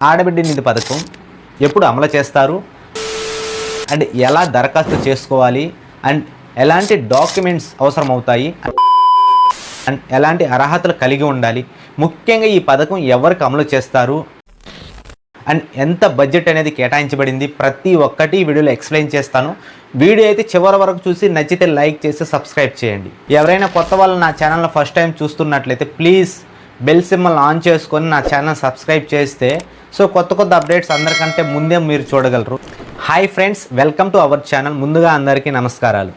ఆడబిడ్డ నిధి పథకం ఎప్పుడు అమలు చేస్తారు అండ్ ఎలా దరఖాస్తు చేసుకోవాలి అండ్ ఎలాంటి డాక్యుమెంట్స్ అవసరం అవుతాయి అండ్ ఎలాంటి అర్హతలు కలిగి ఉండాలి, ముఖ్యంగా ఈ పథకం ఎవరికి అమలు చేస్తారు అండ్ ఎంత బడ్జెట్ అనేది కేటాయించబడింది, ప్రతి ఒక్కటి వీడియోలో ఎక్స్ప్లెయిన్ చేస్తాను. వీడియో అయితే చివరి వరకు చూసి నచ్చితే లైక్ చేసి సబ్స్క్రైబ్ చేయండి. ఎవరైనా కొత్త వాళ్ళు నా ఛానల్లో ఫస్ట్ టైం చూస్తున్నట్లయితే ప్లీజ్ బెల్ సింబల్ ఆన్ చేసుకొని నా ఛానల్ సబ్స్క్రైబ్ చేస్తే సో కొత్త అప్డేట్స్ అందరికంటే ముందే మీరు చూడగలరు. Hi friends, welcome to our channel. ముందుగా అందరికీ నమస్కారాలు.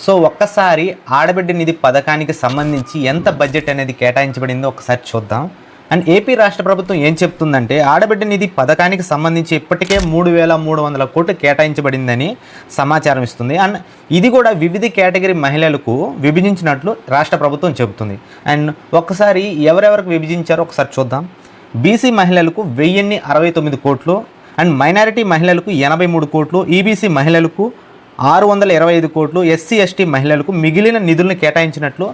సో ఒక్కసారి ఆడబిడ్డ నిధి పథకానికి సంబంధించి ఎంత బడ్జెట్ అనేది కేటాయించబడిందో ఒకసారి చూద్దాం. అండ్ ఏపీ రాష్ట్ర ప్రభుత్వం ఏం చెప్తుందంటే ఆడబిడ్డ నిధి పథకానికి సంబంధించి ఇప్పటికే 3,300 కోట్లు కేటాయించబడిందని సమాచారం ఇస్తుంది. అండ్ ఇది కూడా వివిధ కేటగిరీ మహిళలకు విభజించినట్లు రాష్ట్ర ప్రభుత్వం చెబుతుంది. అండ్ ఒక్కసారి ఎవరెవరికి విభజించారో ఒకసారి చూద్దాం. బీసీ మహిళలకు 1,069 కోట్లు, అండ్ మైనారిటీ మహిళలకు 83 కోట్లు, ఈబీసీ మహిళలకు 625 కోట్లు, ఎస్సీ ఎస్టీ మహిళలకు మిగిలిన నిధులను కేటాయించినట్లు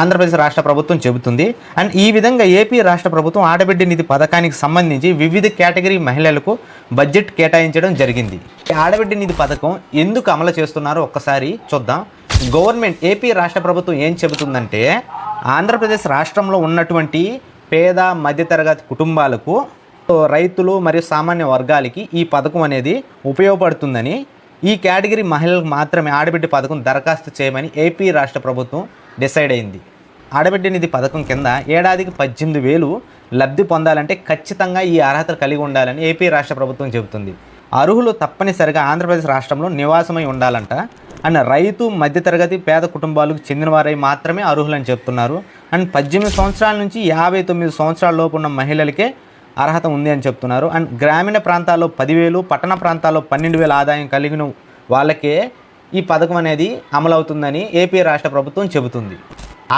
ఆంధ్రప్రదేశ్ రాష్ట్ర ప్రభుత్వం చెబుతుంది. అండ్ ఈ విధంగా ఏపీ రాష్ట్ర ప్రభుత్వం ఆడబిడ్డ నిధి పథకానికి సంబంధించి వివిధ కేటగిరీ మహిళలకు బడ్జెట్ కేటాయించడం జరిగింది. ఆడబిడ్డ నిధి పథకం ఎందుకు అమలు చేస్తున్నారో ఒక్కసారి చూద్దాం. గవర్నమెంట్ ఏపీ రాష్ట్ర ప్రభుత్వం ఏం చెబుతుందంటే ఆంధ్రప్రదేశ్ రాష్ట్రంలో ఉన్నటువంటి పేద మధ్యతరగతి కుటుంబాలకు, రైతులు మరియు సామాన్య వర్గాలకి ఈ పథకం అనేది ఉపయోగపడుతుందని, ఈ కేటగిరీ మహిళలకు మాత్రమే ఆడబిడ్డ పథకం దరఖాస్తు చేయమని ఏపీ రాష్ట్ర ప్రభుత్వం డిసైడ్ అయింది. ఆడబిడ్డ నిధి పథకం కింద ఏడాదికి 18,000 లబ్ధి పొందాలంటే ఖచ్చితంగా ఈ అర్హతలు కలిగి ఉండాలని ఏపీ రాష్ట్ర ప్రభుత్వం చెబుతుంది. అర్హులు తప్పనిసరిగా ఆంధ్రప్రదేశ్ రాష్ట్రంలో నివాసమై ఉండాలంట. అండ్ రైతు మధ్యతరగతి పేద కుటుంబాలకు చెందినవారై మాత్రమే అర్హులని చెప్తున్నారు. అండ్ 18 సంవత్సరాల నుంచి 59 సంవత్సరాల లోపు ఉన్న మహిళలకే అర్హత ఉంది అని చెప్తున్నారు. అండ్ గ్రామీణ ప్రాంతాల్లో 10,000, పట్టణ ప్రాంతాల్లో 12,000 ఆదాయం కలిగిన వాళ్ళకే ఈ పథకం అనేది అమలవుతుందని ఏపీ రాష్ట్ర ప్రభుత్వం చెబుతుంది.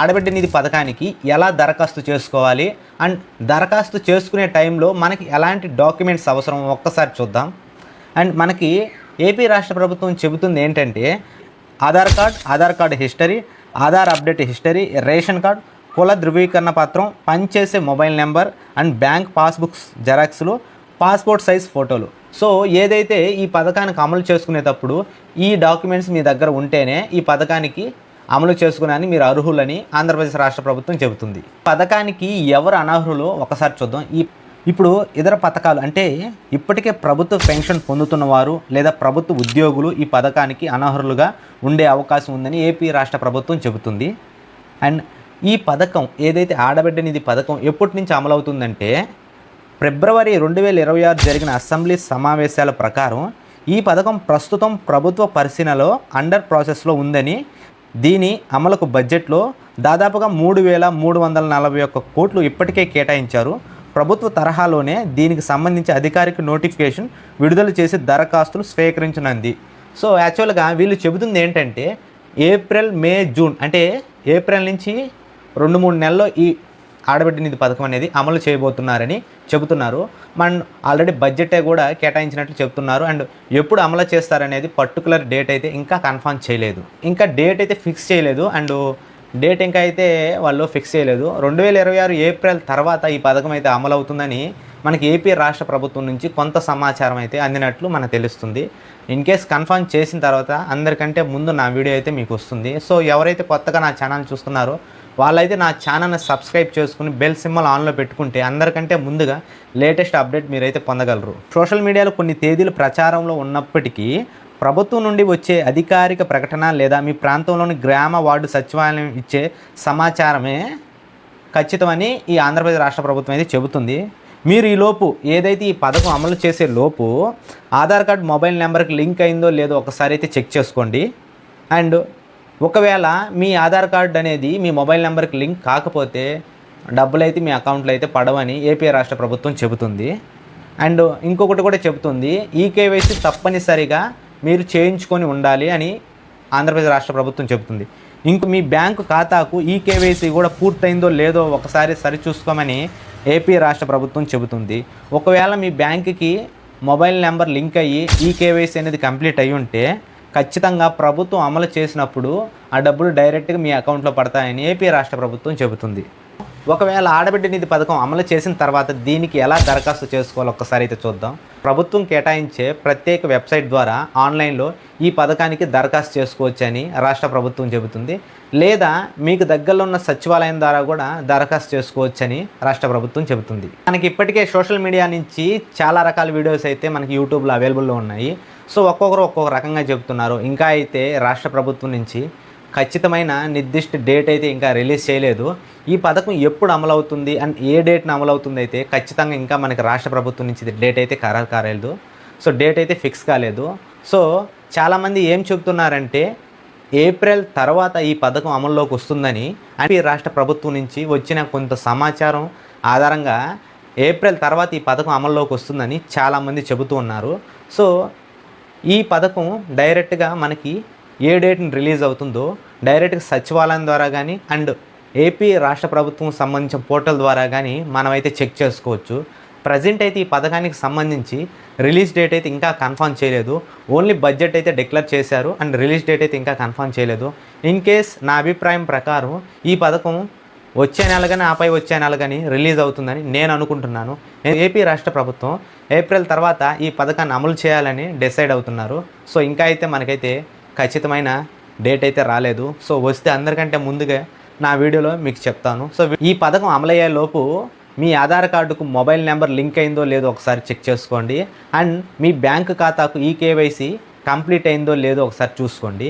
ఆడబిడ్డ నిధి పథకానికి ఎలా దరఖాస్తు చేసుకోవాలి అండ్ దరఖాస్తు చేసుకునే టైంలో మనకి ఎలాంటి డాక్యుమెంట్స్ అవసరం ఒక్కసారి చూద్దాం. అండ్ మనకి ఏపీ రాష్ట్ర ప్రభుత్వం చెబుతుంది ఏంటంటే Aadhaar card history, Aadhaar update history, ration card, కుల ధృవీకరణ పత్రం, పనిచేసే mobile number and bank passbooks జెరాక్స్లు, పాస్పోర్ట్ సైజ్ ఫోటోలు. సో ఏదైతే ఈ పథకానికి అమలు చేసుకునేటప్పుడు ఈ డాక్యుమెంట్స్ మీ దగ్గర ఉంటేనే ఈ పథకానికి అమలు చేసుకుని మీరు అర్హులని ఆంధ్రప్రదేశ్ రాష్ట్ర ప్రభుత్వం చెబుతుంది. పథకానికి ఎవరు అనర్హులు ఒకసారి చూద్దాం. ఇప్పుడు ఇతర పథకాలు అంటే ఇప్పటికే ప్రభుత్వ పెన్షన్ పొందుతున్నవారు లేదా ప్రభుత్వ ఉద్యోగులు ఈ పథకానికి అనర్హులుగా ఉండే అవకాశం ఉందని ఏపీ రాష్ట్ర ప్రభుత్వం చెబుతుంది. అండ్ ఈ పథకం ఏదైతే ఆడబిడ్డ నిధి పథకం ఎప్పటి నుంచి అమలవుతుందంటే ఫిబ్రవరి 2026 జరిగిన అసెంబ్లీ సమావేశాల ప్రకారం ఈ పథకం ప్రస్తుతం ప్రభుత్వ పరిశీలనలో అండర్ ప్రాసెస్లో ఉందని, దీని అమలుకు బడ్జెట్లో దాదాపుగా 3,341 కోట్లు ఇప్పటికే కేటాయించారు. ప్రభుత్వ తరహాలోనే దీనికి సంబంధించి అధికారిక నోటిఫికేషన్ విడుదల చేసి దరఖాస్తులు స్వీకరించనుంది. సో యాక్చువల్గా వీళ్ళు చెబుతుంది ఏంటంటే ఏప్రిల్, మే, జూన్ అంటే ఏప్రిల్ నుంచి 2-3 నెలల్లో ఈ ఆడబిడ్డ నిధి పథకం అనేది అమలు చేయబోతున్నారని చెబుతున్నారు. మన ఆల్రెడీ బడ్జెటే కూడా కేటాయించినట్లు చెప్తున్నారు. అండ్ ఎప్పుడు అమలు చేస్తారనేది పర్టికులర్ డేట్ అయితే ఇంకా కన్ఫర్మ్ చేయలేదు, ఇంకా డేట్ అయితే ఫిక్స్ చేయలేదు. అండ్ డేట్ ఇంకా అయితే వాళ్ళు ఫిక్స్ చేయలేదు. 2026 ఏప్రిల్ తర్వాత ఈ పథకం అయితే అమలు అవుతుందని మనకి ఏపీ రాష్ట్ర ప్రభుత్వం నుంచి కొంత సమాచారం అయితే అందినట్లు మనకు తెలుస్తుంది. ఇన్ కేస్ కన్ఫర్మ్ చేసిన తర్వాత అందరికంటే ముందు నా వీడియో అయితే మీకు వస్తుంది. సో ఎవరైతే కొత్తగా నా ఛానల్ చూస్తున్నారో వాళ్ళైతే నా ఛానల్ని సబ్స్క్రైబ్ చేసుకుని బెల్ సింబల్ ఆన్లో పెట్టుకుంటే అందరికంటే ముందుగా లేటెస్ట్ అప్డేట్ మీరైతే పొందగలరు. సోషల్ మీడియాలో కొన్ని తేదీలు ప్రచారంలో ఉన్నప్పటికీ ప్రభుత్వం నుండి వచ్చే అధికారిక ప్రకటన లేదా మీ ప్రాంతంలోని గ్రామ వార్డు సచివాలయం ఇచ్చే సమాచారమే ఖచ్చితమని ఈ ఆంధ్రప్రదేశ్ రాష్ట్ర ప్రభుత్వం అయితే చెబుతుంది. మీరు ఈలోపు ఏదైతే ఈ పథకం అమలు చేసే లోపు ఆధార్ కార్డ్ మొబైల్ నెంబర్కి లింక్ అయిందో లేదో ఒకసారి అయితే చెక్ చేసుకోండి. అండ్ ఒకవేళ మీ ఆధార్ కార్డ్ అనేది మీ మొబైల్ నెంబర్కి లింక్ కాకపోతే డబ్బులు అయితే మీ అకౌంట్లో అయితే పడవని ఏపీ రాష్ట్ర ప్రభుత్వం చెబుతుంది. అండ్ ఇంకొకటి కూడా చెబుతుంది, ఈకేవైసీ తప్పనిసరిగా మీరు చేయించుకొని ఉండాలి అని ఆంధ్రప్రదేశ్ రాష్ట్ర ప్రభుత్వం చెబుతుంది. మీ బ్యాంకు ఖాతాకు ఈకేవైసీ కూడా పూర్తయిందో లేదో ఒకసారి సరిచూసుకోమని ఏపీ రాష్ట్ర ప్రభుత్వం చెబుతుంది. ఒకవేళ మీ బ్యాంకుకి మొబైల్ నెంబర్ లింక్ అయ్యి ఈకేవైసీ అనేది కంప్లీట్ అయ్యి ఉంటే ఖచ్చితంగా ప్రభుత్వం అమలు చేసినప్పుడు ఆ డబ్బులు డైరెక్ట్గా మీ అకౌంట్లో పడతాయని ఏపీ రాష్ట్ర ప్రభుత్వం చెబుతుంది. ఒకవేళ ఆడబిడ్డ నిధి పథకం అమలు చేసిన తర్వాత దీనికి ఎలా దరఖాస్తు చేసుకోవాలో ఒక్కసారి అయితే చూద్దాం. ప్రభుత్వం కేటాయించే ప్రత్యేక వెబ్సైట్ ద్వారా ఆన్లైన్లో ఈ పథకానికి దరఖాస్తు చేసుకోవచ్చని రాష్ట్ర ప్రభుత్వం చెబుతుంది. లేదా మీకు దగ్గరలో ఉన్న సచివాలయం ద్వారా కూడా దరఖాస్తు చేసుకోవచ్చని రాష్ట్ర ప్రభుత్వం చెబుతుంది. మనకి ఇప్పటికే సోషల్ మీడియా నుంచి చాలా రకాల వీడియోస్ అయితే మనకి యూట్యూబ్లో అవైలబుల్లో ఉన్నాయి. సో ఒక్కొక్కరు ఒక్కొక్క రకంగా చెబుతున్నారు. ఇంకా అయితే రాష్ట్ర ప్రభుత్వం నుంచి ఖచ్చితమైన నిర్దిష్ట డేట్ అయితే ఇంకా రిలీజ్ చేయలేదు. ఈ పథకం ఎప్పుడు అమలవుతుంది అండ్ ఏ డేట్ని అమలవుతుంది అయితే ఖచ్చితంగా ఇంకా మనకి రాష్ట్ర ప్రభుత్వం నుంచి డేట్ అయితే ఖరారు కాలేదు. సో డేట్ అయితే ఫిక్స్ కాలేదు. సో చాలామంది ఏం చెబుతున్నారంటే ఏప్రిల్ తర్వాత ఈ పథకం అమల్లోకి వస్తుందని ఏపీ రాష్ట్ర ప్రభుత్వం నుంచి వచ్చిన కొంత సమాచారం ఆధారంగా ఏప్రిల్ తర్వాత ఈ పథకం అమల్లోకి వస్తుందని చాలామంది చెబుతూ ఉన్నారు. సో ఈ పథకం డైరెక్ట్గా మనకి ఏ డేట్ని రిలీజ్ అవుతుందో డైరెక్ట్గా సచివాలయం ద్వారా కానీ అండ్ ఏపీ రాష్ట్ర ప్రభుత్వం సంబంధించిన పోర్టల్ ద్వారా కానీ మనమైతే చెక్ చేసుకోవచ్చు. ప్రజెంట్ అయితే ఈ పథకానికి సంబంధించి రిలీజ్ డేట్ అయితే ఇంకా కన్ఫర్మ్ చేయలేదు. ఓన్లీ బడ్జెట్ అయితే డిక్లేర్ చేశారు అండ్ రిలీజ్ డేట్ అయితే ఇంకా కన్ఫర్మ్ చేయలేదు. ఇన్ కేస్ నా అభిప్రాయం ప్రకారం ఈ పథకం వచ్చే నెల కానీ ఆపై వచ్చే నెల కానీ రిలీజ్ అవుతుందని నేను అనుకుంటున్నాను. ఏపీ రాష్ట్ర ప్రభుత్వం ఏప్రిల్ తర్వాత ఈ పథకాన్ని అమలు చేయాలని డిసైడ్ అవుతున్నారు. సో ఇంకా అయితే మనకైతే ఖచ్చితమైన డేట్ అయితే రాలేదు. సో వస్తే అందరికంటే ముందుగా నా వీడియోలో మీకు చెప్తాను. సో ఈ పథకం అమలయ్యే లోపు మీ ఆధార్ కార్డుకు మొబైల్ నెంబర్ లింక్ అయిందో లేదో ఒకసారి చెక్ చేసుకోండి. అండ్ మీ బ్యాంకు ఖాతాకు ఈ కేవైసీ కంప్లీట్ అయిందో లేదో ఒకసారి చూసుకోండి.